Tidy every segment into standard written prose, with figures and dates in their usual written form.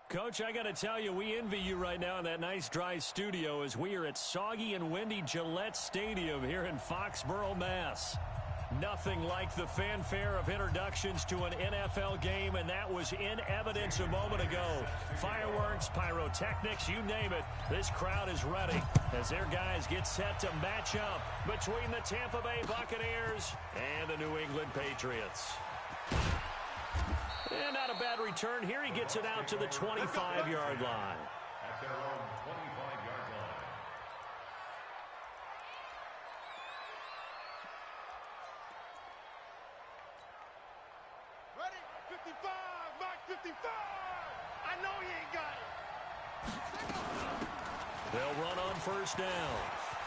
Coach, I got to tell you, we envy you right now in that nice dry studio as we are at soggy and windy Gillette Stadium here in Foxborough, Mass. Nothing like the fanfare of introductions to an NFL game, and that was in evidence a moment ago. Fireworks, pyrotechnics, you name it. This crowd is ready as their guys get set to match up between the Tampa Bay Buccaneers and the New England Patriots. And not a bad return here. He gets it out to the 25-yard line. At their own 25-yard line. Ready? 55, Mike 55. I know he ain't got it. They'll run on first down.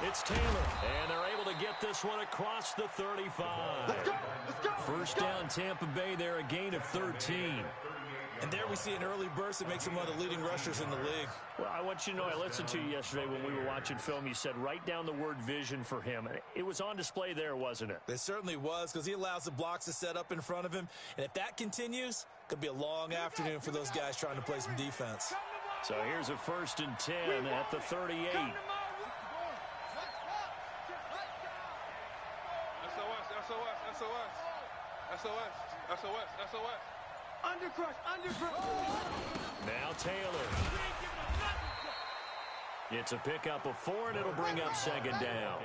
It's Taylor, and they're able to get this one across the 35. Let's go, let's go. First down, Tampa Bay there, a gain of 13. And there we see an early burst that makes him one of the leading rushers in the league. Well, I want you to know, I listened to you yesterday when we were watching film. You said write down the word vision for him. It was on display there, wasn't it? It certainly was, because he allows the blocks to set up in front of him. And if that continues, it could be a long afternoon for those guys trying to play some defense. So here's a 1st and 10 at the 38. SOS. Undercrush. Now Taylor. It's a pickup of 4, and it'll bring up 2nd down.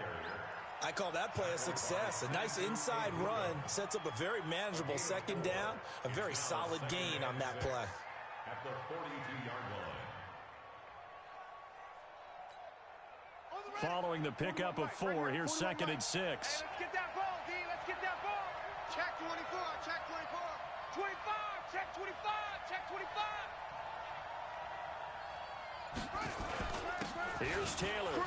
I call that play a success. A nice inside run sets up a very manageable 2nd down. A very solid gain on that play. At the 42-yard line. Following the pickup of 4, here's 2nd and 6. Hey, let's get that ball, D. Let's get that ball. Check 24. Check 24. 25. Check 25. Check 25. Here's Taylor.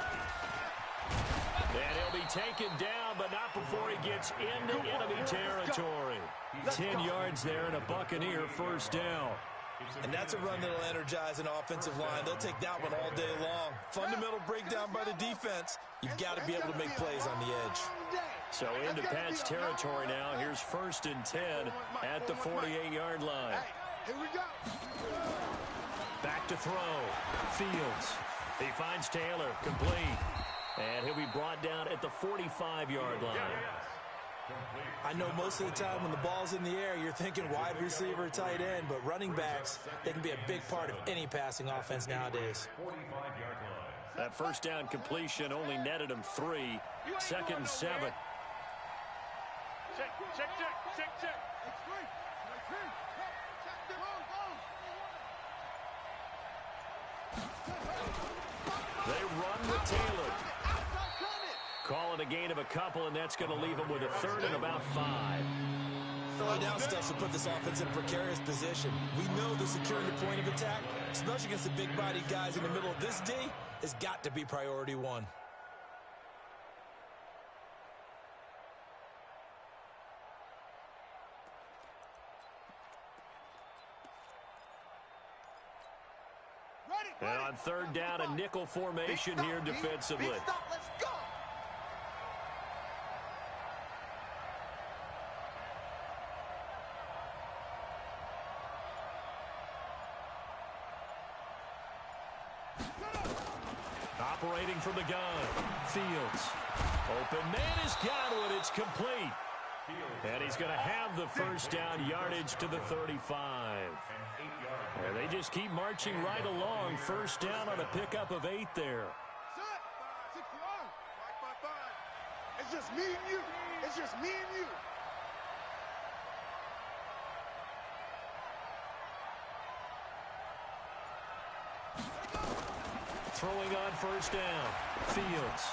And he'll be taken down, but not before he gets into enemy territory. 10 yards there and a Buccaneer 1st down. And that's a run that'll energize an offensive line. They'll take that one all day long. Fundamental breakdown by the defense. You've got to be able to make plays on the edge. So into Pat's territory now. Here's 1st and 10 at the 48-yard line. Here we go. Back to throw. Fields. He finds Taylor. Complete. And he'll be brought down at the 45-yard line. I know most of the time when the ball's in the air, you're thinking wide receiver, tight end, but running backs, they can be a big part of any passing offense nowadays. 45-yard line. That 1st down completion only netted him 3. 2nd and 7. Check. They run with Taylor. Call it a gain of a couple, and that's going to leave him with a 3rd and about 5. Early down stuff to put this offense in a precarious position. We know that securing the point of attack, especially against the big-bodied guys in the middle of this D, has got to be priority 1. And on 3rd down, a nickel formation here defensively. Let's go. Operating from the gun. Fields. Open man has got it. It's complete. And he's going to have the 1st down yardage to the 35. And they just keep marching right along. 1st down on a pickup of 8 there. It's just me and you. It's just me and you. Throwing on 1st down. Fields.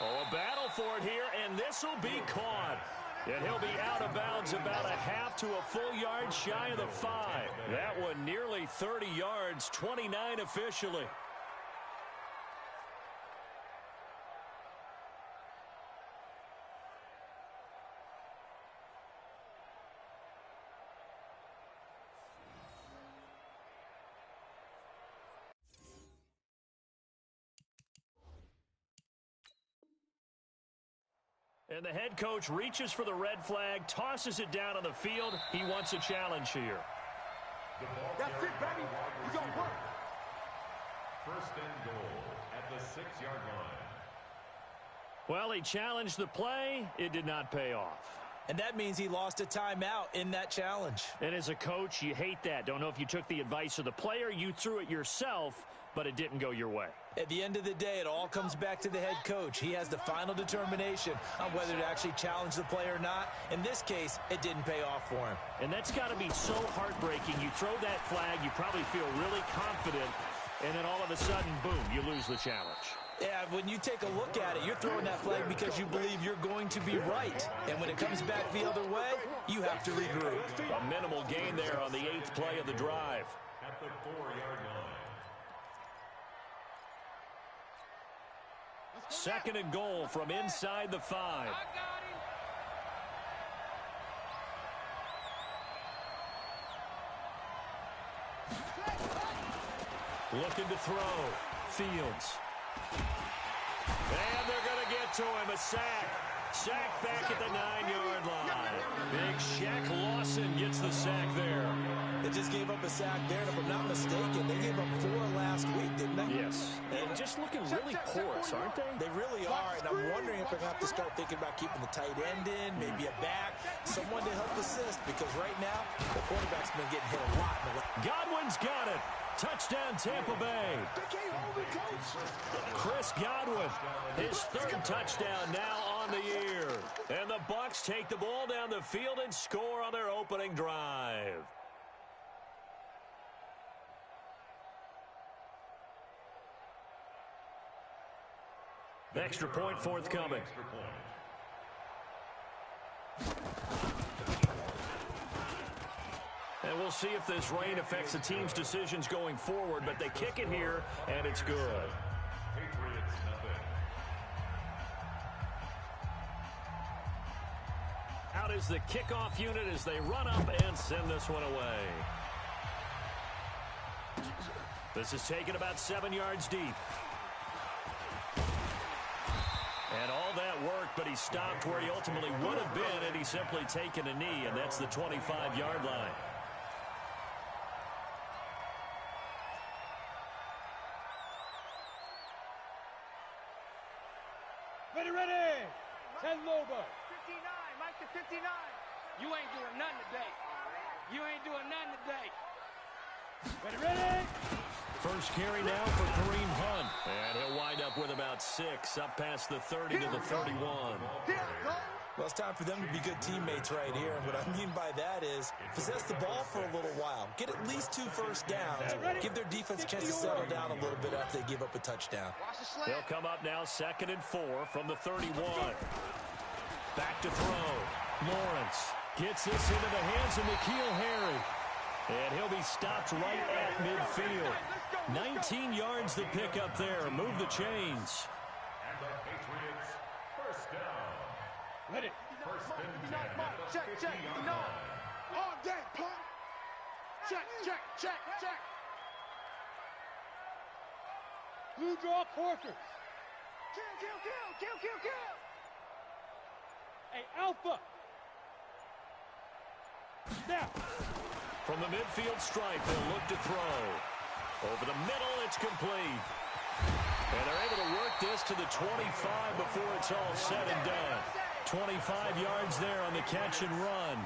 Oh, a battle for it here, and this will be caught. And he'll be out of bounds about a half to a full yard shy of the 5. That one nearly 30 yards, 29 officially. And the head coach reaches for the red flag, tosses it down on the field. He wants a challenge here. That's it, baby. We gonna work. First and goal at the 6-yard line. Well, he challenged the play. It did not pay off. And that means he lost a timeout in that challenge. And as a coach, you hate that. Don't know if you took the advice of the player, you threw it yourself, but it didn't go your way. At the end of the day, it all comes back to the head coach. He has the final determination on whether to actually challenge the play or not. In this case, it didn't pay off for him. And that's got to be so heartbreaking. You throw that flag, you probably feel really confident, and then all of a sudden, boom, you lose the challenge. Yeah, when you take a look at it, you're throwing that flag because you believe you're going to be right. And when it comes back the other way, you have to regroup. A minimal gain there on the 8th play of the drive. At the 4-yard line. Second and goal from inside the 5. I got him. Looking to throw. Fields. And they're going to get to him. A sack. Sack back at the 9-yard line. Big Shaq Lawson gets the sack there. They just gave up a sack there, and if I'm not mistaken, they gave up 4 last week, didn't they? Yes. And just looking really porous, aren't they? They really are, and I'm wondering if they're going to have to start thinking about keeping the tight end in, maybe a back, someone to help assist, because right now, the quarterback's been getting hit a lot. Godwin's got it. Touchdown, Tampa Bay. Chris Godwin, his 3rd touchdown now on the year. And the Bucs take the ball down the field and score on their opening drive. Extra point forthcoming. Extra point. And we'll see if this rain affects the team's decisions going forward, but they kick it here, and it's good. Patriots nothing. Out is the kickoff unit as they run up and send this one away. This is taken about 7 yards deep. And all that worked, but he stopped where he ultimately would have been, and he's simply taken a knee, and that's the 25-yard line. Ready. 10 Lobo. 59, Mike to 59. You ain't doing nothing today. You ain't doing nothing today. Ready. First carry now for Kareem Hunt. And he'll wind up with about 6, up past the 30 to the 31. Well, it's time for them to be good teammates right here. And what I mean by that is possess the ball for a little while. Get at least 2 first downs. Give their defense a chance to settle down a little bit after they give up a touchdown. They'll come up now 2nd and 4 from the 31. Back to throw. Lawrence gets this into the hands of N'Keal Harry. And he'll be stopped right at midfield. 19 yards the pick up there. Move the chains. And the Patriots first down. Ready. First and 10 at the Check. 50-yard No. line. All day, punk. Check. Blue draw quarters. Kill. Hey, Alpha. Now. From the midfield stripe, they'll look to throw. Over the middle, it's complete. And they're able to work this to the 25 before it's all said and done. 25 yards there on the catch and run.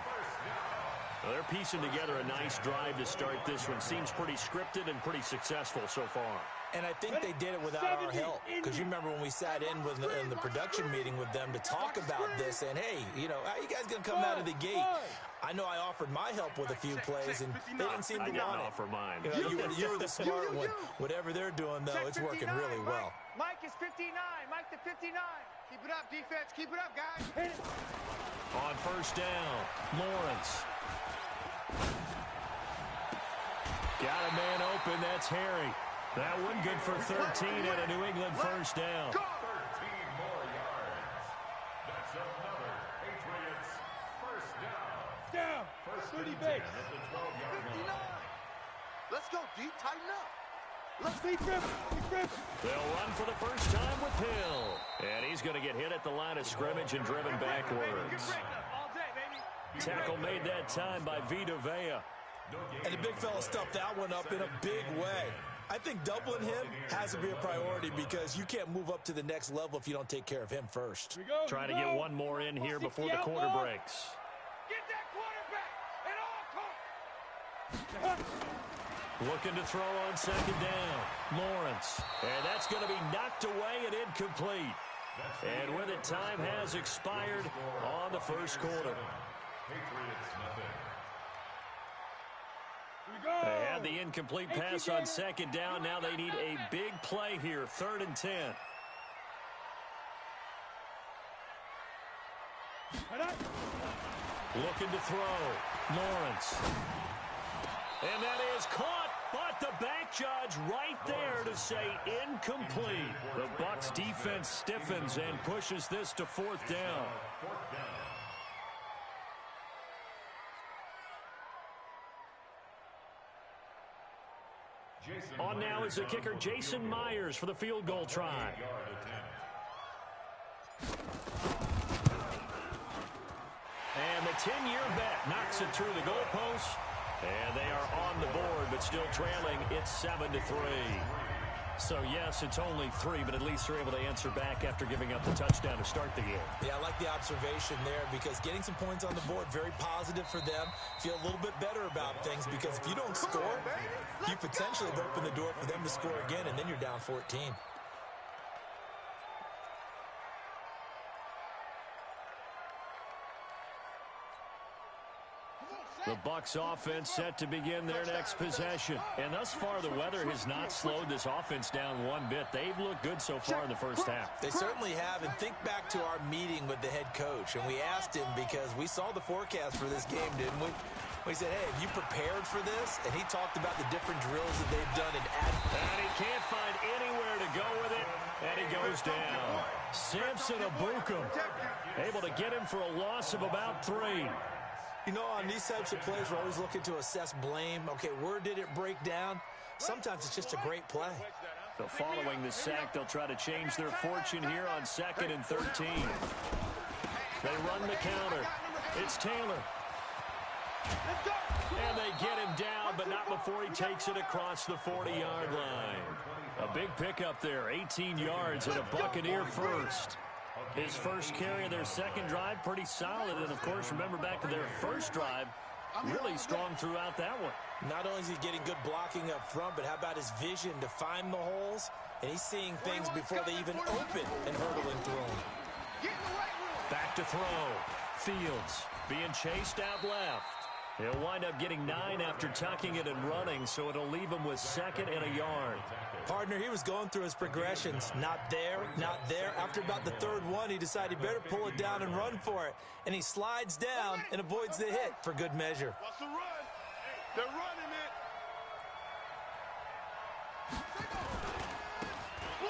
Well, they're piecing together a nice drive to start this one. Seems pretty scripted and pretty successful so far. And I think they did it without our help. Because you remember when we sat in the production meeting with them to talk about this, and hey, you know, how you guys going to come out of the gate? I know I offered my help with a few plays, and they didn't seem to want it. I didn't offer mine. You were the smart one. Whatever they're doing, though, it's working really well. Mike is 59. Mike to 59. Keep it up, defense. Keep it up, guys. On first down, Lawrence. Got a man open. That's Harry. That one good for 13 and a New England first down. 13 more yards. That's another Patriots first down. Down. First 30 and 10 base. at the 12-yard line. Let's go, D. Tighten up. Let's be grip. They'll run for the first time with Hill. And he's going to get hit at the line of scrimmage and driven backwards. All day, baby. Tackle made that time by Vita Vea. And the big fella stuffed that one up in a big way. I think doubling him has to be a priority because you can't move up to the next level if you don't take care of him first. Trying to get one more in here before the quarter breaks. Get that quarterback at all costs. Looking to throw on second down. Lawrence. And that's going to be knocked away and incomplete. And with it, time has expired on the first quarter. They had the incomplete pass on second down. Now they need a big play here. 3rd and 10. Looking to throw. Lawrence. And that is caught. But the back judge right there to say incomplete. The Bucs defense stiffens and pushes this to 4th down. On now is the kicker Jason Myers for the field goal try. And the 10-year vet knocks it through the goalpost. And they are on the board, but still trailing. It's 7-3. So, yes, it's only 3, but at least they're able to answer back after giving up the touchdown to start the game. Yeah, I like the observation there because getting some points on the board, very positive for them. Feel a little bit better about things because if you don't score, you potentially have opened the door for them to score again, and then you're down 14. The Bucs offense set to begin their next possession. And thus far, the weather has not slowed this offense down one bit. They've looked good so far in the first half. They certainly have. And think back to our meeting with the head coach. And we asked him because we saw the forecast for this game, didn't we? We said, hey, have you prepared for this? And he talked about the different drills that they've done. And he can't find anywhere to go with it. And he goes down. Samson Abukum able to get him for a loss of about 3. You know, on these types of plays, we're always looking to assess blame. Okay, where did it break down? Sometimes it's just a great play. So following the sack, they'll try to change their fortune here on 2nd and 13. They run the counter. It's Taylor. And they get him down, but not before he takes it across the 40-yard line. A big pickup there, 18 yards and a Buccaneer first. His first carry of their second drive, pretty solid. And, of course, remember back to their first drive, really strong throughout that one. Not only is he getting good blocking up front, but how about his vision to find the holes? And he's seeing things before they even open and hurdling through them. Back to throw. Fields being chased out left. He'll wind up getting 9 after tucking it and running, so it'll leave him with 2nd and a yard. Partner, he was going through his progressions. Not there, not there. After about the 3rd one, he decided he better pull it down and run for it. And he slides down and avoids the hit for good measure. What's the run? They're running it.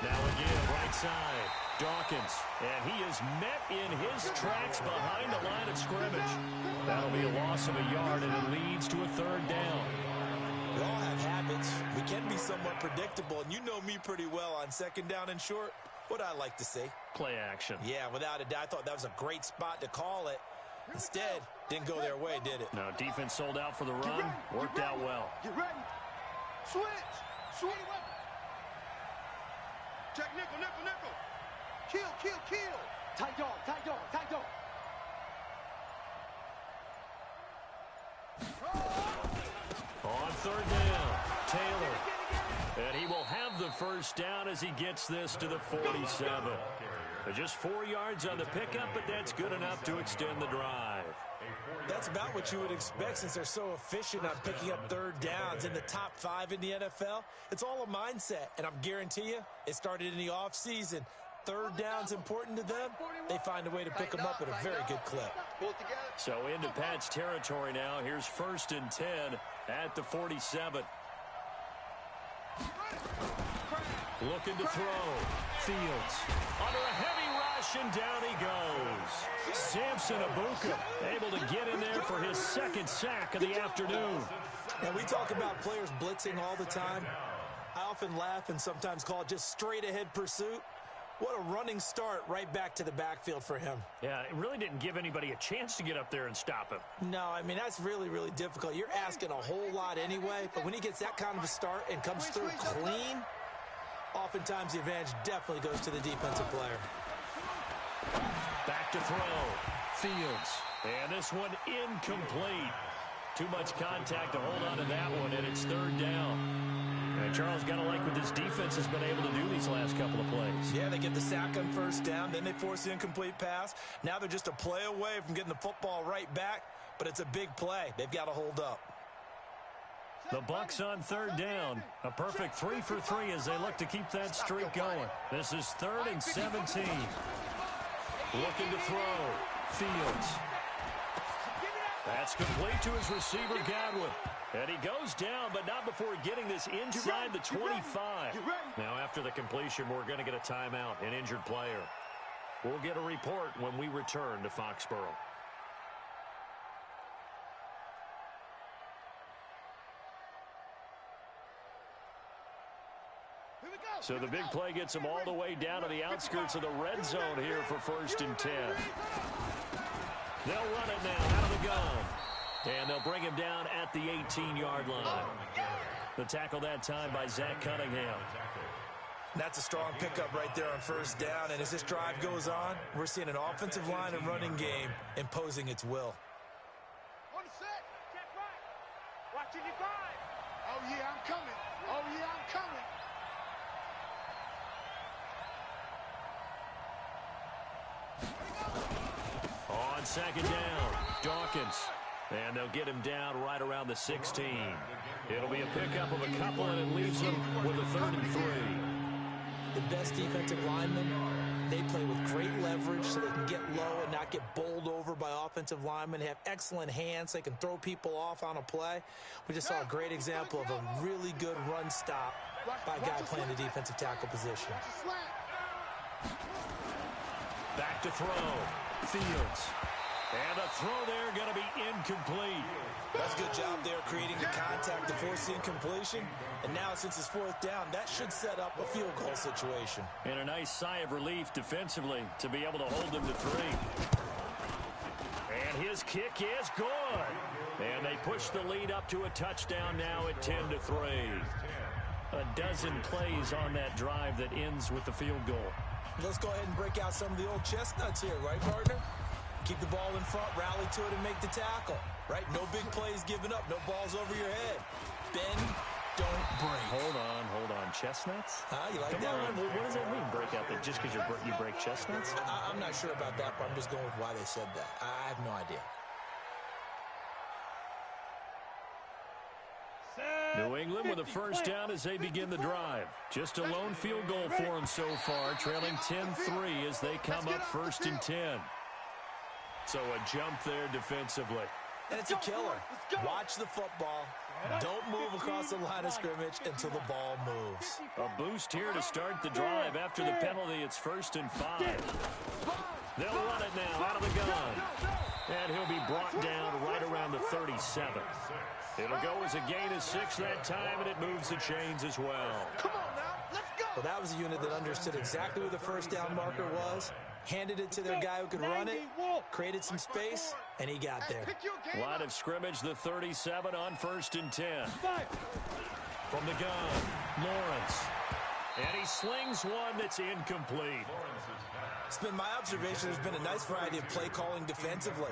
Now again, right side. Dawkins, and he is met in his tracks behind the line of scrimmage. That'll be a loss of a yard, and it leads to a 3rd down. We all have habits. We can be somewhat predictable, and you know me pretty well on 2nd down and short. What I like to say? Play action. Yeah, without a doubt. I thought that was a great spot to call it. Instead, didn't go their way, did it? No, defense sold out for the run. Worked out well. Get ready. Switch. Switch. Check nickel, nickel, nickel. Kill, kill, kill. Tight dog, tight dog, tight dog. On 3rd down, Taylor. And he will have the first down as he gets this to the 47. Just 4 yards on the pickup, but that's good enough to extend the drive. That's about what you would expect since they're so efficient on picking up 3rd downs in the top 5 in the NFL. It's all a mindset, and I'm guarantee you it started in the offseason. 3rd down's important to them. They find a way to pick them up at a very good clip. So into Pat's territory now. Here's 1st and 10 at the 47. Looking to throw. Fields under a heavy rush, and down he goes. Samson Abukum able to get in there for his 2nd sack of the afternoon. And we talk about players blitzing all the time. I often laugh and sometimes call it just straight-ahead pursuit. What a running start right back to the backfield for him. Yeah, it really didn't give anybody a chance to get up there and stop him. No, I mean, that's really, really difficult. You're asking a whole lot anyway, but when he gets that kind of a start and comes through clean, oftentimes the advantage definitely goes to the defensive player. Back to throw. Fields. And this one incomplete. Too much contact to hold on to that one, and it's third down. And Charles, got to like what this defense has been able to do these last couple of plays. Yeah, they get the sack on first down, then they force the incomplete pass. Now they're just a play away from getting the football right back, but it's a big play. They've got to hold up. The Bucs on third down. A perfect 3 for 3 as they look to keep that streak going. This is 3rd and 17. Looking to throw. Fields. That's complete to his receiver, Godwin. And he goes down, but not before getting this inside the 25. Now, after the completion, we're going to get a timeout, an injured player. We'll get a report when we return to Foxborough. So the big play gets them all the way down to the outskirts of the red zone here for 1st and 10. They'll run it now out of the gun. And they'll bring him down at the 18-yard line. The tackle that time by Zach Cunningham. That's a strong pickup right there on first down. And as this drive goes on, we're seeing an offensive line and running game imposing its will. On the set. Check right. Watching you five. Oh, yeah, I'm coming. Oh, yeah, I'm coming. On second down, Dawkins. And they'll get him down right around the 16. It'll be a pickup of a couple, and it leaves them with a 3rd and 3. The best defensive linemen, they play with great leverage so they can get low and not get bowled over by offensive linemen. They have excellent hands. They can throw people off on a play. We just saw a great example of a really good run stop by a guy playing the defensive tackle position. Back to throw. Fields. And the throw there going to be incomplete. That's a good job there creating the contact to force the incompletion. And now since it's 4th down, that should set up a field goal situation. And a nice sigh of relief defensively to be able to hold them to 3. And his kick is good. And they push the lead up to a touchdown now at 10-3. A dozen plays on that drive that ends with the field goal. Let's go ahead and break out some of the old chestnuts here, right, partner? Keep the ball in front, rally to it, and make the tackle, right? No big plays given up, no balls over your head. Bend, don't break. Hold on. Chestnuts? You like Come that on, one? what does that mean, break out? That just because you break chestnuts? I'm not sure about that, but I'm just going with why they said that. I have no idea. New England with a first down as they begin the drive. Just a lone field goal for them so far, trailing 10-3 as they come up 1st and 10. So a jump there defensively. And it's a killer. Watch the football. Don't move across the line of scrimmage until the ball moves. A boost here to start the drive. After the penalty, it's 1st and 5. They'll run it now out of the gun. And he'll be brought down right around the 37. It'll go as a gain of 6 that time, and it moves the chains as well. Come on now, let's go. Well, that was a unit that understood exactly where the first down marker was, handed it to their guy who could run it, created some space, and he got there. Line of scrimmage, the 37 on 1st and 10. From the gun, Lawrence. And he slings one that's incomplete. It's been my observation there's been a nice variety of play calling defensively.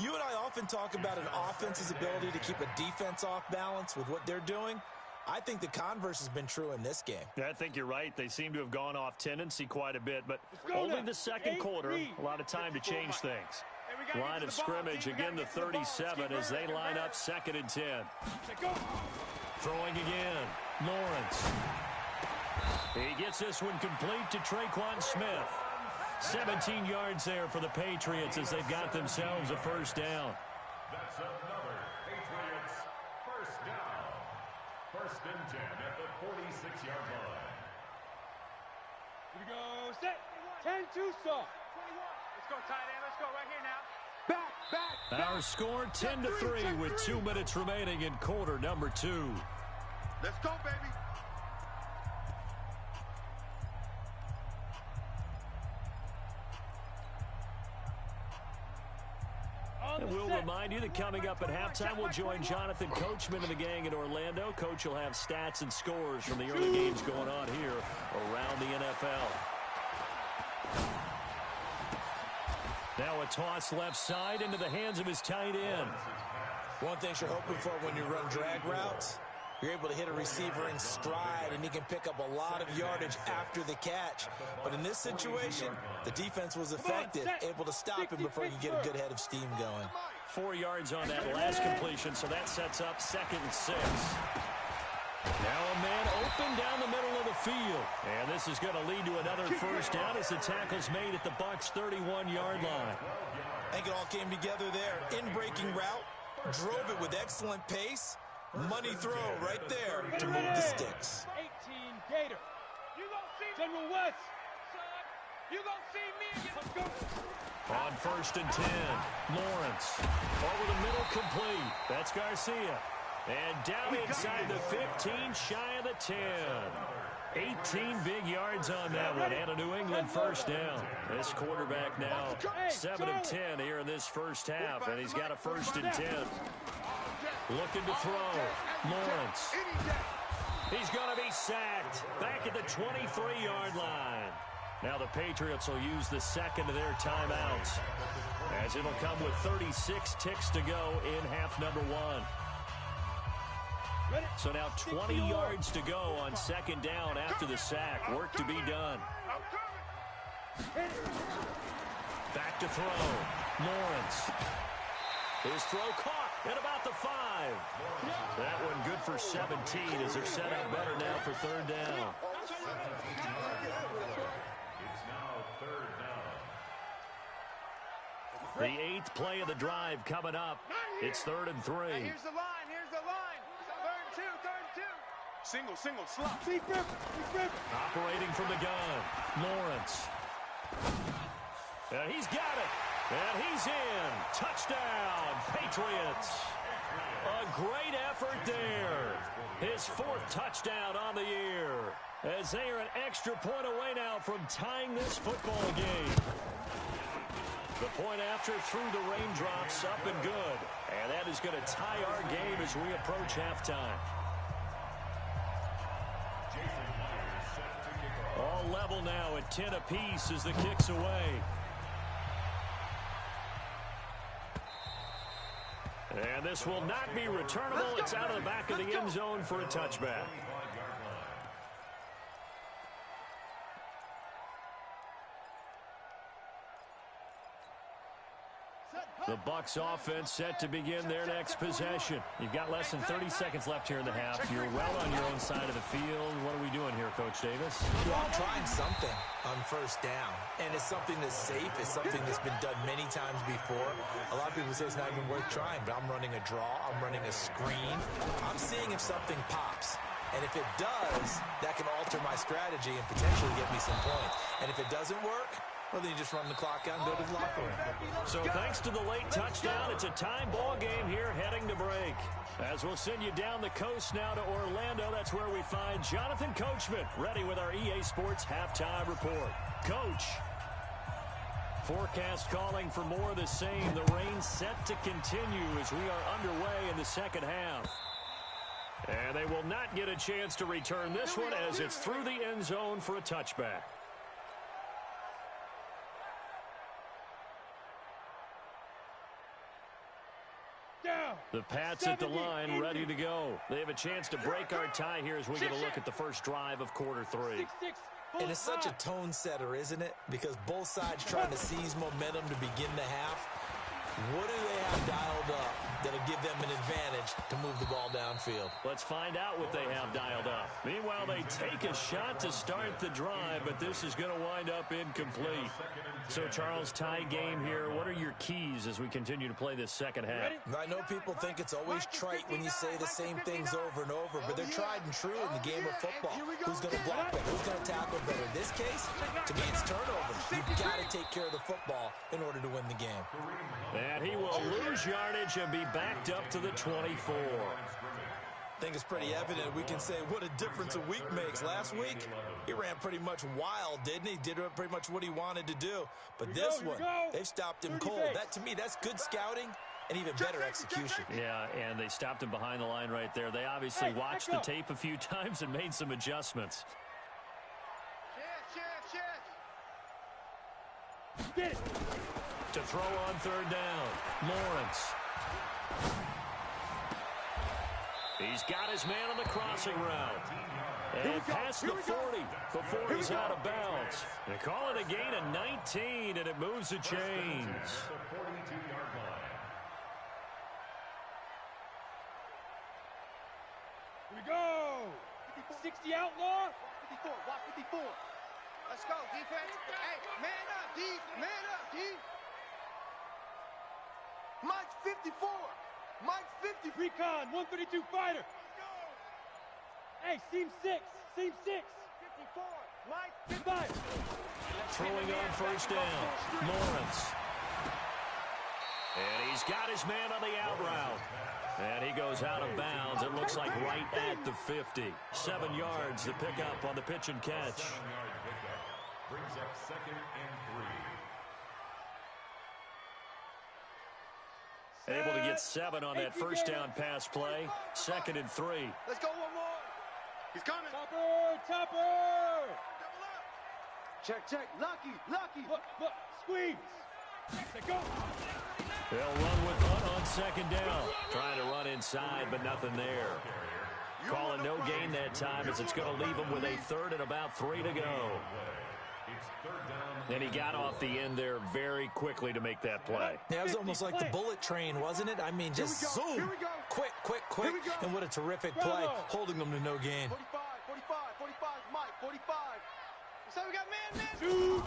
You and I often talk about an offense's ability to keep a defense off balance with what they're doing. I think the converse has been true in this game. Yeah, I think you're right. They seem to have gone off tendency quite a bit, but only the second quarter, a lot of time to change things. Line of scrimmage, again the 37 as they line up 2nd and 10. Throwing again, Lawrence. He gets this one complete to Traquan Smith. 17 yards there for the Patriots as they've got themselves a first down. That's another Patriots first down. 1st and 10 at the 46-yard line. Here we go, set. 10 Tucson. 21. Let's go, tight end. Let's go right here now. Back. Our score 10-3 with 2 minutes remaining in quarter number 2. Let's go, baby. And we'll remind you that coming up at halftime, we'll join Jonathan Coachman and the gang in Orlando. Coach will have stats and scores from the early games going on here around the NFL. Now a toss left side into the hands of his tight end. One thing you're hoping for when you run drag routes, you're able to hit a receiver in stride, and he can pick up a lot of yardage after the catch. But in this situation, the defense was effective, able to stop him before he could get a good head of steam going. 4 yards on that last completion, so that sets up 2nd and 6. Now a man open down the middle of the field. And this is going to lead to another first down as the tackle's made at the Bucs' 31-yard line. I think it all came together there. In-breaking route, drove it with excellent pace. Money throw right there to move the sticks. 18 Gator. You gonna see General West. You gonna see me again. On 1st and 10, Lawrence. Over the middle, complete. That's Garcia. And down inside the 15, shy of the 10. 18 big yards on that one, and a New England first down. This quarterback now 7 of 10 here in this first half, and he's got a 1st and 10. Looking to throw. Lawrence. He's going to be sacked. Back at the 23-yard line. Now the Patriots will use the second of their timeouts, as it'll come with 36 ticks to go in half number 1. So now 20 yards to go on 2nd down after the sack. Work to be done. Back to throw. Lawrence. His throw caught at about the 5. That one good for 17 as they're set up better now for 3rd down. The 8th play of the drive coming up. It's 3rd and 3. Here's the line. Here's the line. 3rd and 2. Single, slot. Operating from the gun. Lawrence. And he's got it. And he's in. Touchdown, Patriots. A great effort there. His 4th touchdown on the year, as they are an extra point away now from tying this football game. The point after through the raindrops, up and good. And that is going to tie our game as we approach halftime. All level now at 10 apiece as the kick's away. And this will not be returnable. It's out of the back of the end zone for a touchback. The Bucs offense set to begin their next possession. You've got less than 30 seconds left here in the half. You're well on your own side of the field. What are we doing here, Coach Davis? Well, I'm trying something on 1st down. And it's something that's safe. It's something that's been done many times before. A lot of people say it's not even worth trying, but I'm running a draw. I'm running a screen. I'm seeing if something pops. And if it does, that can alter my strategy and potentially get me some points. And if it doesn't work, well, then you just run the clock out and go to the locker room. So thanks to the late touchdown, it's a time ball game here heading to break. As we'll send you down the coast now to Orlando, that's where we find Jonathan Coachman, ready with our EA Sports halftime report. Coach. Forecast calling for more of the same. The rain set to continue as we are underway in the 2nd half. And they will not get a chance to return this one as it's through the end zone for a touchback. The Pats at the line, ready to go. They have a chance to break our tie here as we get a look at the first drive of quarter 3. And it's such a tone setter, isn't it? Because both sides trying to seize momentum to begin the half. What do they have dialed up that'll give them an advantage to move the ball downfield? Let's find out what they have dialed up. Meanwhile, they take a shot to start the drive, but this is going to wind up incomplete. So, Charles, tie game here. What are your keys as we continue to play this 2nd half? I know people think it's always trite when you say the same things over and over, but they're tried and true in the game of football. Who's going to block better? Who's going to tackle better? In this case, to me, it's turnovers. You've got to take care of the football in order to win the game. And he will lose yardage and be backed up to the 24. I think it's pretty evident. We can say what a difference a week makes. Last week, he ran pretty much wild, didn't he? Did pretty much what he wanted to do. But this one, they've stopped him cold. That, to me, that's good scouting and even better execution. Yeah, and they stopped him behind the line right there. They obviously watched the tape a few times and made some adjustments. Get it. To throw on third down, Lawrence. He's got his man on the crossing route. And past the 40 before he's out of bounds. They call it a gain of 19, and it moves the chains. Here we go. 60 outlaw. 54, watch 54. Let's go, defense. Hey, man up, D. Man up, D. Mike's 54. Mike's 50. Recon, 132 fighter. Hey, seam 6. Seam 6. 54. Mike 55. Throwing on first down, Lawrence. And he's got his man on the out route. And he goes out of bounds. It looks like right at the 50. 7 yards, the pickup on the pitch and catch. 7-yard pickup brings up 2nd and 3. Able to get 7 on that first down pass play. 2nd and 3. Let's go one more. He's coming. Topper, topper. Check, check. Lucky, lucky. Look, squeeze. Let's go. They'll run with Hunt on 2nd down. Trying to run inside, but nothing there. Calling no gain that time as it's going to leave him with a 3rd and about 3 to go. And he got off the end there very quickly to make that play. Yeah, it was almost like the bullet train, wasn't it? I mean, just zoom. Quick, quick, quick. And what a terrific play, holding them to no gain. 45, 45, Mike, 45. So we got man. Shoot.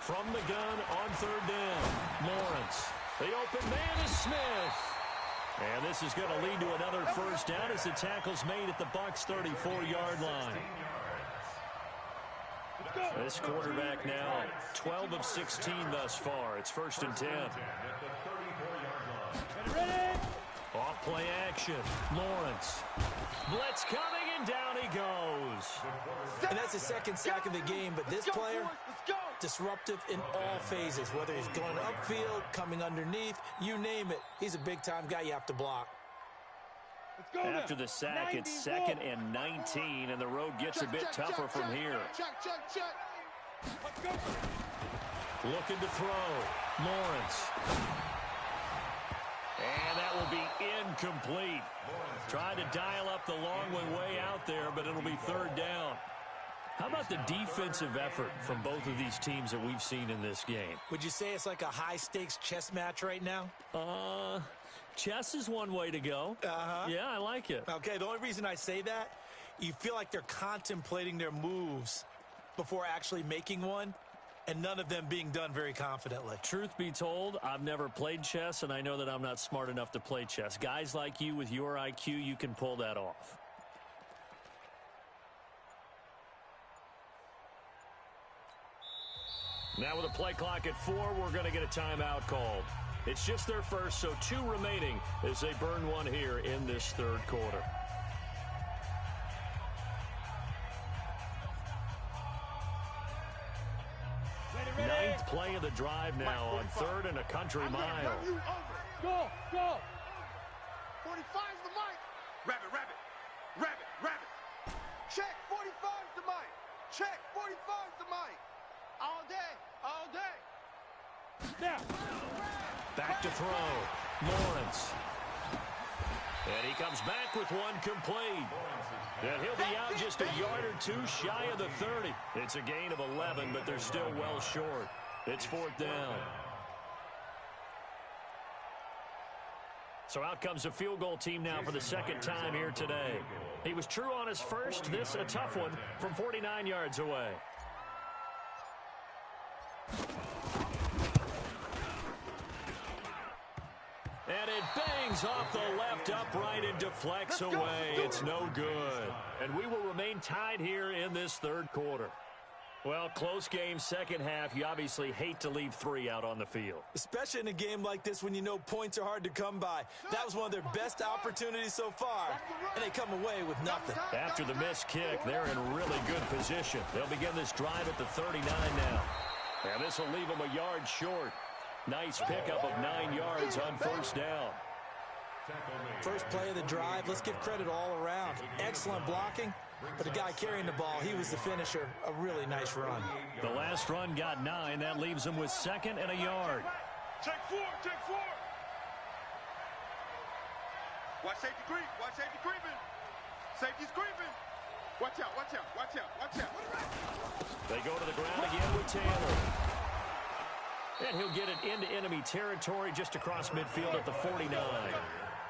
From the gun on 3rd down, Lawrence. The open man is Smith. And this is going to lead to another first down as the tackle's made at the Bucs' 34-yard line. This quarterback now 12 of 16 thus far. It's 1st and 10. Ready? Off play action. Lawrence. Blitz coming, and down he goes. And that's the 2nd sack of the game, but this player, disruptive in all phases, whether he's going upfield, coming underneath, you name it. He's a big-time guy you have to block. After the sack, it's 2nd and 19, and the road gets a bit tougher from here. Check. Looking to throw. Lawrence. And that will be incomplete. Tried to dial up the long one way out there, but it'll be 3rd down. How about the defensive effort from both of these teams that we've seen in this game? Would you say it's like a high-stakes chess match right now? Chess is one way to go. Yeah, I like it. Okay, the only reason I say that, you feel like they're contemplating their moves before actually making one, and none of them being done very confidently. Truth be told, I've never played chess, and I know that I'm not smart enough to play chess. Guys like you with your IQ, you can pull that off. Now with a play clock at 4, we're going to get a timeout called. It's just their first, so 2 remaining as they burn one here in this 3rd quarter. Ninth play of the drive now on 3rd and a country mile. Go. 45's the Mike. Rabbit. Check, 45's the Mike. Check, 45's the Mike. All day. Now. Back to throw. Lawrence. And he comes back with one complete. And he'll be out just a yard or 2 shy of the 30. It's a gain of 11, but they're still well short. It's 4th down. So out comes a field goal team now for the 2nd time here today. He was true on his first. This a tough one from 49 yards away. And it bangs off the left upright and deflects away. It's no good. And we will remain tied here in this 3rd quarter. Well, close game, 2nd half. You obviously hate to leave 3 out on the field. Especially in a game like this when you know points are hard to come by. That was one of their best opportunities so far, and they come away with nothing. After the missed kick, they're in really good position. They'll begin this drive at the 39 now. And this will leave them a yard short. Nice pickup of 9 yards on first down. First play of the drive, let's give credit all around. Excellent blocking, but the guy carrying the ball, he was the finisher. A really nice run. The last run got 9. That leaves him with 2nd and a yard. Check 4, check 4. Watch safety creep, watch safety creeping. Safety's creeping. Watch out, watch out, watch out, watch out. They go to the ground again with Taylor. And he'll get it into enemy territory just across midfield at the 49.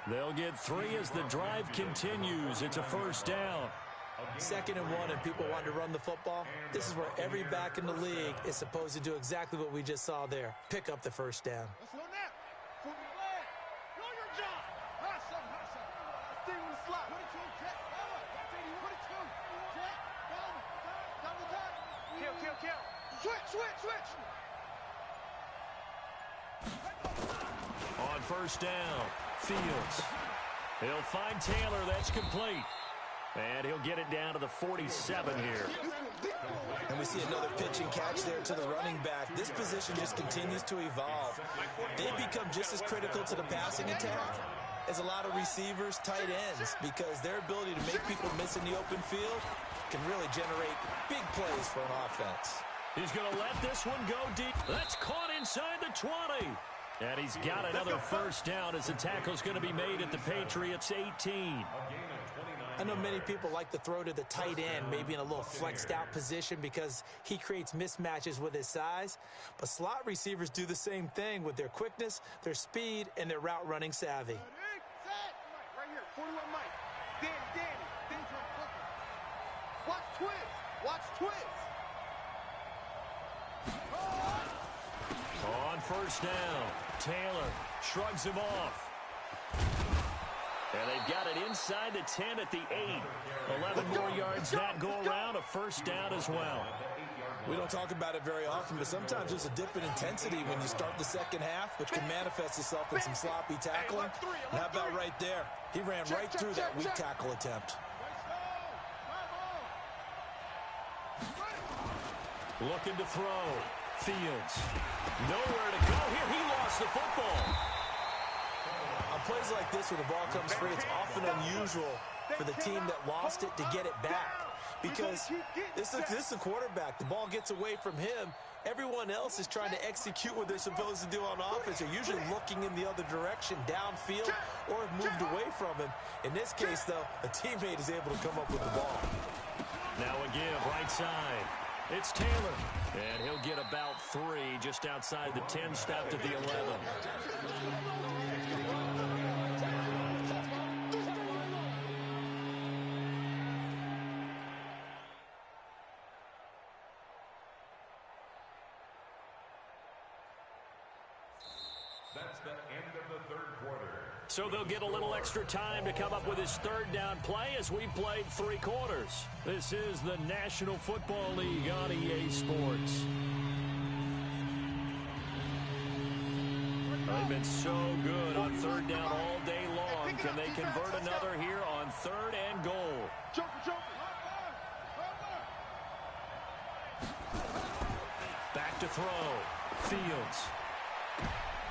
They'll get 3 as the drive continues. It's a first down. 2nd and 1, and people want to run the football. This is where every back in the league is supposed to do exactly what we just saw there. Pick up the first down. Let's run that. Know your job. Hustle, hustle. Stay with the slot. 22, check. 22, check. Down the top. Kill. Switch. On first down, Fields. He'll find Taylor. That's complete. And he'll get it down to the 47 here. And we see another pitch and catch there to the running back. This position just continues to evolve. They become just as critical to the passing attack as a lot of receivers, tight ends, because their ability to make people miss in the open field can really generate big plays for an offense. He's going to let this one go deep. That's caught inside the 20. And he's got another first down as the tackle's going to be made at the Patriots' 18. I know many people like to throw to the tight end, maybe in a little flexed out position because he creates mismatches with his size. But slot receivers do the same thing with their quickness, their speed, and their route running savvy. Right here, 41 Mike. Danny. Watch twist. On first down, Taylor shrugs him off. And they've got it inside the 10 at the 8. 11 more yards that go around, a first down as well. We don't talk about it very often, but sometimes there's a dip in intensity when you start the second half, which can manifest itself in some sloppy tackling. And how about right there? He ran right through that weak tackle attempt. Looking to throw. Fields. Nowhere to go here. He lost the football. On plays like this where the ball comes free, it's often unusual for the team that lost it to get it back. Because this is the quarterback. The ball gets away from him. Everyone else is trying to execute what they're supposed to do on offense. They're usually looking in the other direction, downfield, or have moved away from him. In this case, though, a teammate is able to come up with the ball. Now a give, right side. It's Taylor. And he'll get about 3 just outside the 10, stopped at the 11. That's the end of the third quarter. So they'll get a little extra time to come up with his third down play as we've played 3 quarters. This is the National Football League on EA Sports. They've been so good on third down all day long. Can they convert another here on 3rd and goal? Back to throw. Fields.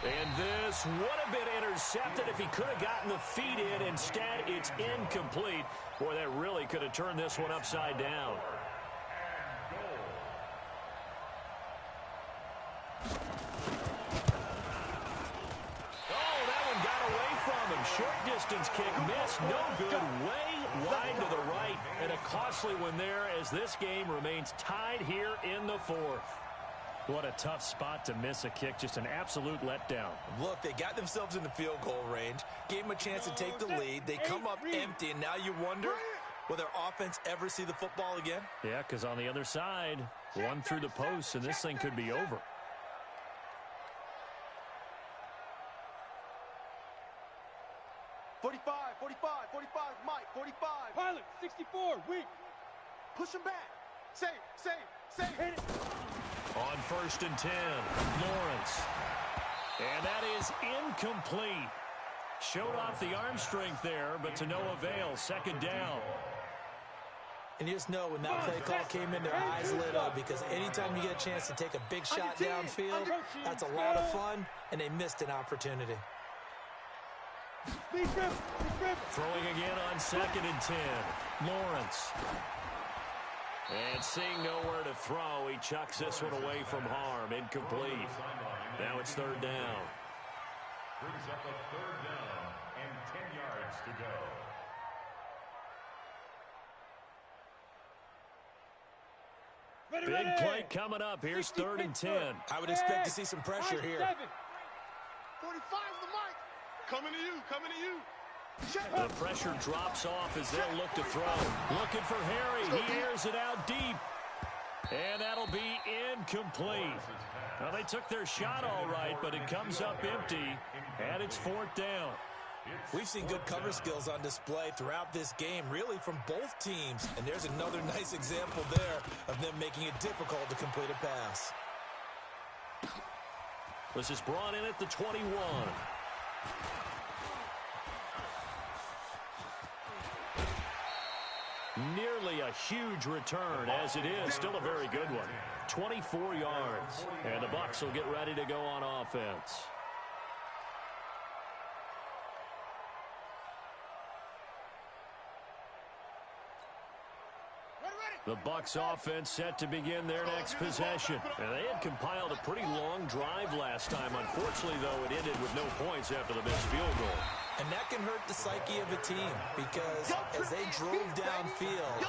And this would have been intercepted if he could have gotten the feet in. Instead, it's incomplete. Boy, that really could have turned this one upside down. Oh, that one got away from him. Short distance kick missed. No good. Way wide to the right. And a costly one there as this game remains tied here in the 4th. What a tough spot to miss a kick. Just an absolute letdown. Look, they got themselves in the field goal range, gave them a chance to take the lead. They come up empty, and now you wonder, will their offense ever see the football again? Yeah, because on the other side, one through the post, and this thing could be over. Mike, 45. Pilot, 64, weak. Push him back. Save. Hit it. On 1st and 10, Lawrence. And that is incomplete. Showed off the arm strength there, but to no avail. 2nd down. And you just know when that play call came in, their eyes lit up because anytime you get a chance to take a big shot downfield, that's a lot of fun, and they missed an opportunity. Throwing again on 2nd and 10. Lawrence. And seeing nowhere to throw, he chucks this one away from harm. Incomplete. Now it's 3rd down. Brings up a 3rd down and 10 yards to go. Big play coming up. Here's 3rd and 10. I would expect to see some pressure here. 45's the mic. Coming to you, coming to you. The pressure drops off as they'll look to throw. Looking for Harry. He airs it out deep. And that'll be incomplete. Well, they took their shot all right, but it comes up empty, and it's 4th down. We've seen good cover skills on display throughout this game, really from both teams. And there's another nice example there of them making it difficult to complete a pass. This is brought in at the 21. Nearly a huge return, as it is still a very good one. 24 yards. And the Bucs will get ready to go on offense. The Bucs offense set to begin their next possession. And they had compiled a pretty long drive last time. Unfortunately, though, it ended with no points after the missed field goal. And that can hurt the psyche of a team because as they drove downfield,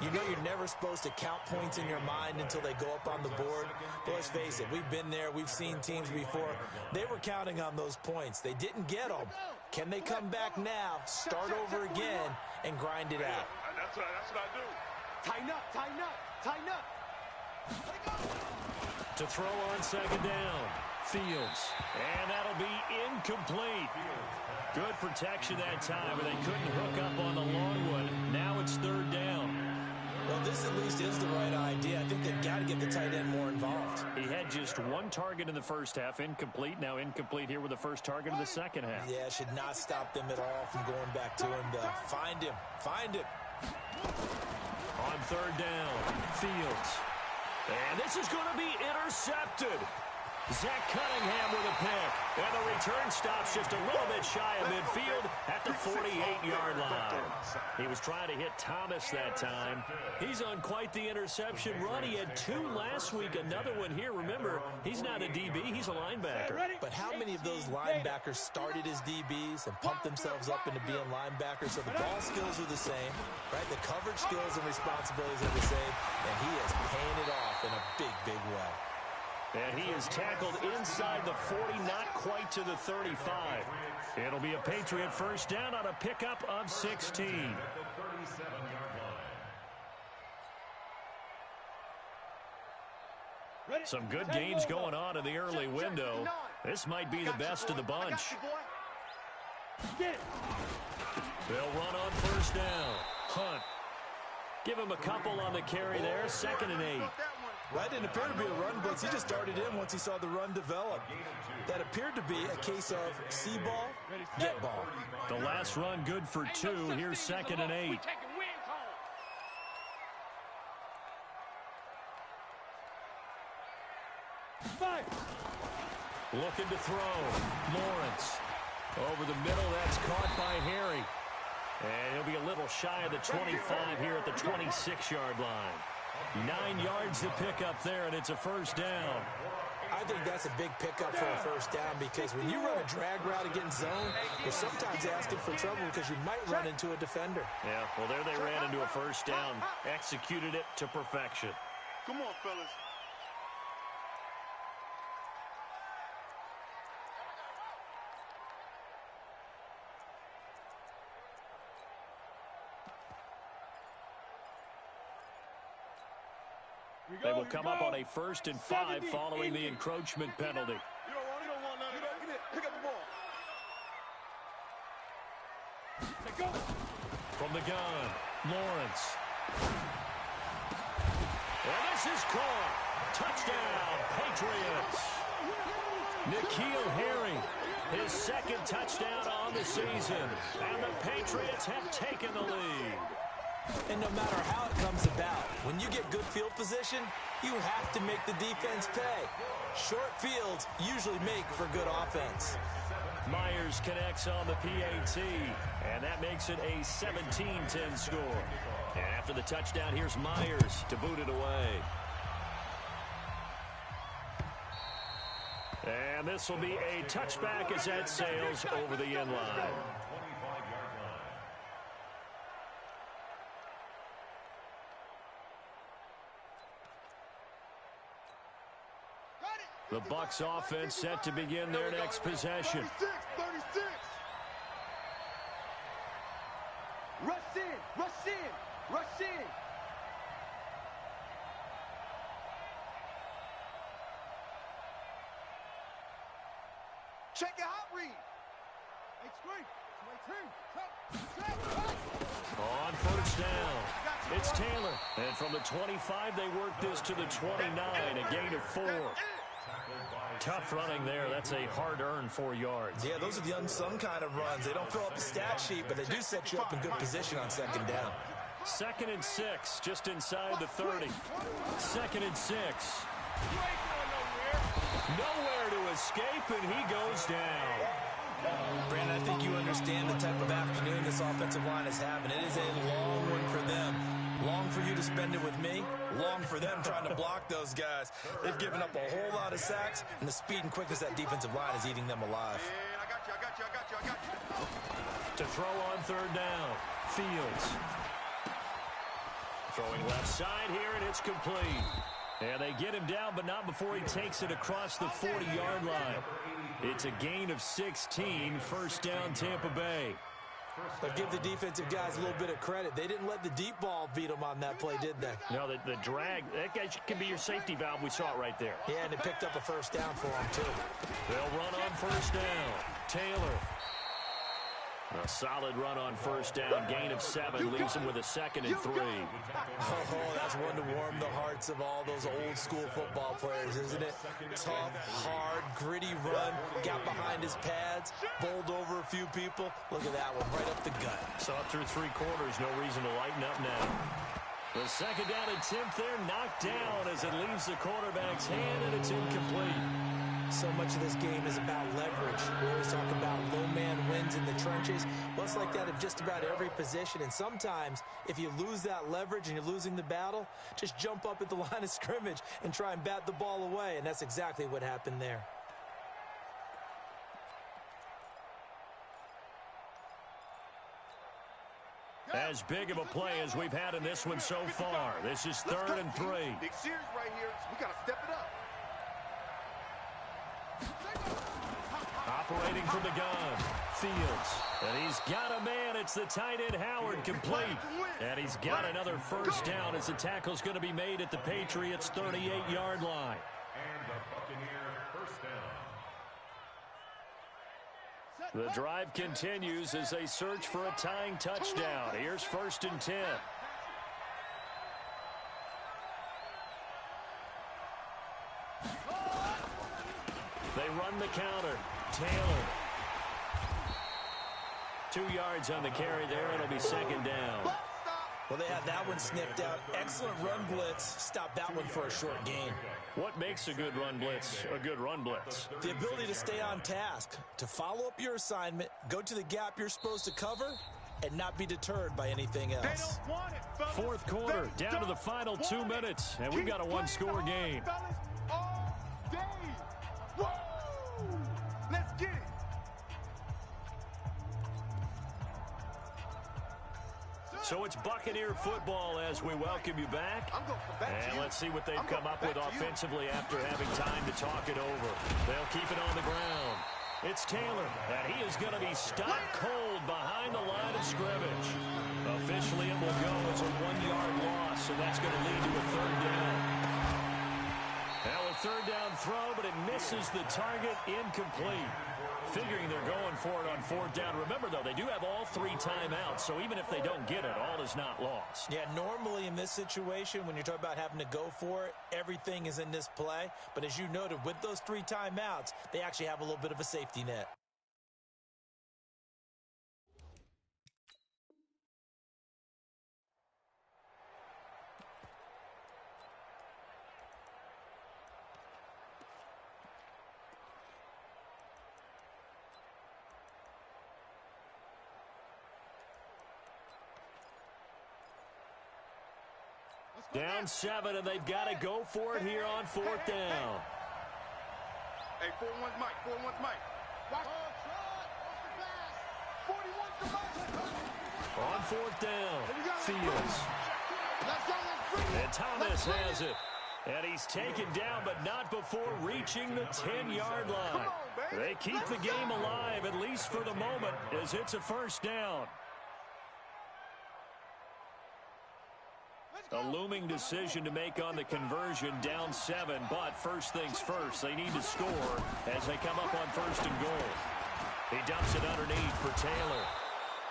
you know you're never supposed to count points in your mind until they go up on the board. But let's face it, we've been there. We've seen teams before. They were counting on those points. They didn't get them. Can they come back now, start over again, and grind it out? That's what I do. Tighten up, tighten up, tighten up. To throw on 2nd down. Fields. And that'll be incomplete. Good protection that time, but they couldn't hook up on the long one. Now it's 3rd down. Well, this at least is the right idea. I think they've got to get the tight end more involved. He had just 1 target in the first half, incomplete. Now incomplete here with the first target of the second half. Yeah, should not stop them at all from going back to him. Find him. Find him. On 3rd down, Fields. And this is going to be intercepted. Zach Cunningham with a pick. And the return stops just a little bit shy of midfield at the 48-yard line. He was trying to hit Thomas that time. He's on quite the interception run. He had 2 last week, another one here. Remember, he's not a DB, he's a linebacker. But how many of those linebackers started as DBs and pumped themselves up into being linebackers? So the ball skills are the same, right? The coverage skills and responsibilities are the same, and he is paying it off in a big, big way. And he is tackled inside the 40, not quite to the 35. It'll be a Patriot first down on a pickup of 16. Some good gains going on in the early window. This might be the best of the bunch. They'll run on first down. Hunt. Give him a couple on the carry there. 2nd and 8. That didn't appear to be a run blitz. He just started in once he saw the run develop. That appeared to be a case of see ball, get ball. The last run good for 2. Here's 2nd and 8. Looking to throw. Lawrence. Over the middle, that's caught by Harry. And he'll be a little shy of the 25 here at the 26-yard line. 9 yards to pick up there, and it's a first down. I think that's a big pickup for a first down because when you run a drag route against zone, you're sometimes asking for trouble because you might run into a defender. Yeah, well, there they ran into a first down. Executed it to perfection. Come on, fellas. They will come up on a 1st and 5 following the encroachment penalty. You don't want none of that. Pick up the ball. From the gun, Lawrence. And this is caught. Touchdown, Patriots. N'Keal Harry, his 2nd touchdown on the season. And the Patriots have taken the lead. And no matter how it comes about, when you get good field position, you have to make the defense pay. Short fields usually make for good offense. Myers connects on the PAT, and that makes it a 17-10 score. And after the touchdown, here's Myers to boot it away. And this will be a touchback as that sails over the end line. The Bucs offense set to begin their next possession. 36. Rush in. Check your hot read. On first down, it's Taylor. And from the 25, they work this to the 29, a gain of 4. Tough running there. That's a hard-earned 4 yards. Yeah, those are the unsung kind of runs. They don't fill up the stat sheet, but they do set you up in good position on second down. 2nd and 6, just inside the 30. 2nd and 6. Nowhere to escape, and he goes down. Brandon, I think you understand the type of afternoon this offensive line is having. It is a long one for them. Long for you to spend it with me. Long for them trying to block those guys. They've given up a whole lot of sacks, and the speed and quickness of that defensive line is eating them alive. I got you. To throw on 3rd down, Fields. Throwing left side here, and it's complete. And they get him down, but not before he takes it across the 40-yard line. It's a gain of 16, first down Tampa Bay. But give the defensive guys a little bit of credit. They didn't let the deep ball beat them on that play, did they? No, the drag, that guy can be your safety valve. We saw it right there. Yeah, and it picked up a first down for them, too. They'll run on first down. Taylor. A solid run on first down. Gain of 7 leaves him with a 2nd and 3. Oh, that's one to warm the hearts of all those old school football players, isn't it? Tough, hard, gritty run. Got behind his pads. Bowled over a few people. Look at that one, right up the gut. So up through 3 quarters, no reason to lighten up now. The 2nd down attempt there knocked down as it leaves the quarterback's hand, and it's incomplete. So much of this game is about leverage. We always talk about low man wins in the trenches. Well, it's like that in just about every position. And sometimes, if you lose that leverage and you're losing the battle, just jump up at the line of scrimmage and try and bat the ball away. And that's exactly what happened there. As big of a play as we've had in this one so far. This is 3rd and 3. Big series right here. We got to step it up. Operating from the gun, Fields. And he's got a man. It's the tight end, Howard, complete. And he's got another first down as the tackle's going to be made at the Patriots' 38-yard line. And the Buccaneer first down. The drive continues as they search for a tying touchdown. Here's 1st and 10. They run the counter. Taylor. 2 yards on the carry there. It'll be 2nd down. Well, they had that one sniffed out. Excellent run blitz. Stop that one for a short gain. What makes a good run blitz a good run blitz? The ability to stay on task, to follow up your assignment, go to the gap you're supposed to cover, and not be deterred by anything else. 4th quarter, down to the final 2 minutes, and we've got a 1-score game. Let's get it. So it's Buccaneer football as we welcome you back. And let's see what they've come up with offensively after having time to talk it over. They'll keep it on the ground. It's Taylor, and he is going to be stopped cold behind the line of scrimmage. Officially, it will go as a 1-yard loss, and that's going to lead to a 3rd down. Now a 3rd down throw, but it misses the target, incomplete. Figuring they're going for it on 4th down. Remember, though, they do have all 3 timeouts, so even if they don't get it, all is not lost. Yeah, normally in this situation, when you're talking about having to go for it, everything is in this play. But as you noted, with those 3 timeouts, they actually have a little bit of a safety net. Down 7, and they've got to go for it here on 4th down. Hey, 4-1's Mike. 4-1's Mike. Watch. On 4th down, Fields. And Thomas has it. And he's taken down, but not before reaching the 10-yard line. They keep the game alive, at least for the moment, as it's a 1st down. A looming decision to make on the conversion, down 7, but first things first, they need to score as they come up on 1st and goal. He dumps it underneath for Taylor.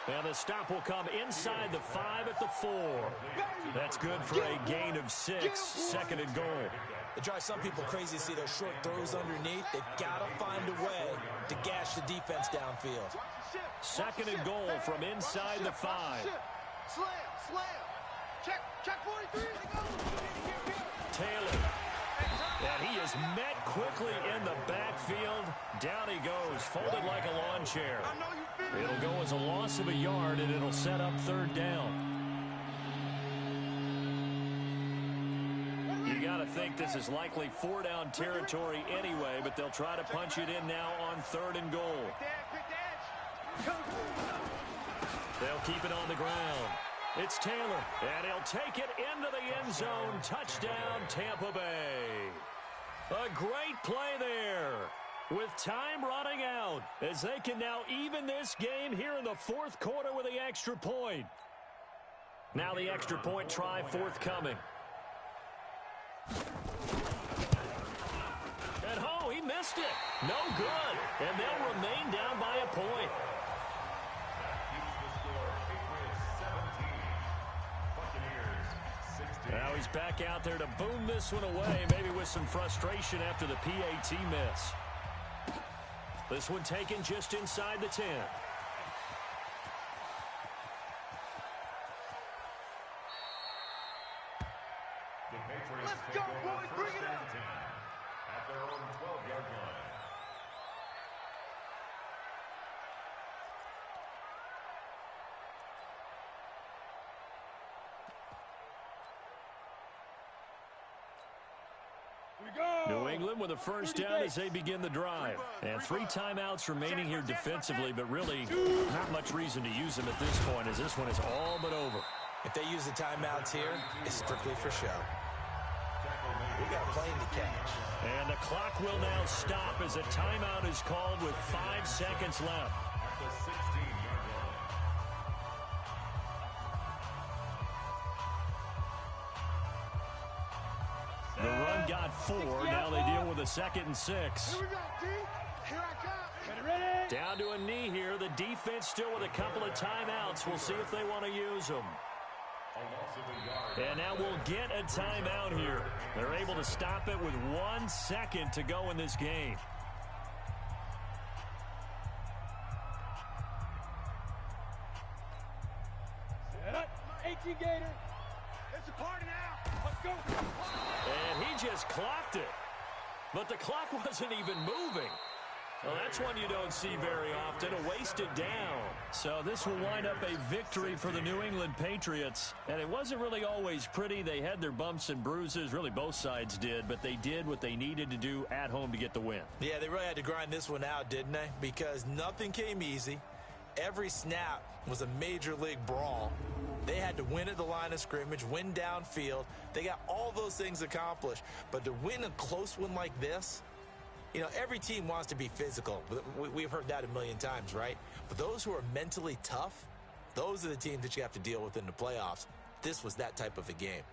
And the stop will come inside the 5 at the 4. That's good for a gain of 6, 2nd and goal. It drives some people crazy to see those short throws underneath. They've got to find a way to gash the defense downfield. 2nd and goal from inside the 5. Slam. Check 43. Taylor. And he is met quickly in the backfield. Down he goes, folded like a lawn chair. It'll go as a loss of a yard, and it'll set up 3rd down. You got to think this is likely 4-down territory anyway, but they'll try to punch it in now on 3rd and goal. They'll keep it on the ground. It's Taylor, and he'll take it into the end zone. Touchdown, Tampa Bay. A great play there with time running out as they can now even this game here in the 4th quarter with the extra point. Now the extra point try forthcoming. And oh, he missed it. No good. And they'll remain down by a point. Now he's back out there to boom this one away, maybe with some frustration after the PAT miss. This one taken just inside the 10. Let's go, boys. Bring it up. At their own 12-yard line. New England with a 1st down as they begin the drive. And 3 timeouts remaining here defensively, but really not much reason to use them at this point as this one is all but over. If they use the timeouts here, it's strictly for show. We got a plane to catch. And the clock will now stop as a timeout is called with 5 seconds left. At the 16-yard line. The run got 4. Now they deal with a 2nd and 6. Here we go, D. Here I come. Ready? Down to a knee here. The defense still with a couple of timeouts. We'll see if they want to use them. And now we'll get a timeout here. They're able to stop it with 1 second to go in this game. Set up. 18 Gator. It's a party now. Let's go. And he just clocked it. But the clock wasn't even moving. Well, that's one you don't see very often, a wasted down. So this will wind up a victory for the New England Patriots. And it wasn't really always pretty. They had their bumps and bruises. Really, both sides did. But they did what they needed to do at home to get the win. Yeah, they really had to grind this one out, didn't they? Because nothing came easy. Every snap was a major league brawl. They had to win at the line of scrimmage, win downfield. They got all those things accomplished. But to win a close one like this, you know, every team wants to be physical. We've heard that a million times, right? But those who are mentally tough, those are the teams that you have to deal with in the playoffs. This was that type of a game.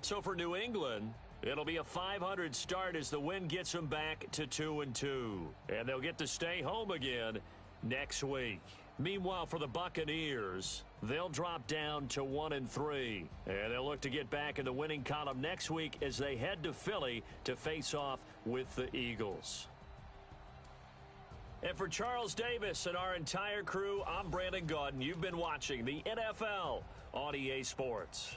So for New England, it'll be a 500 start as the win gets them back to 2-2. And they'll get to stay home again next week. Meanwhile, for the Buccaneers, they'll drop down to 1-3. And they'll look to get back in the winning column next week as they head to Philly to face off with the Eagles. And for Charles Davis and our entire crew, I'm Brandon Gaudin. You've been watching the NFL on EA Sports.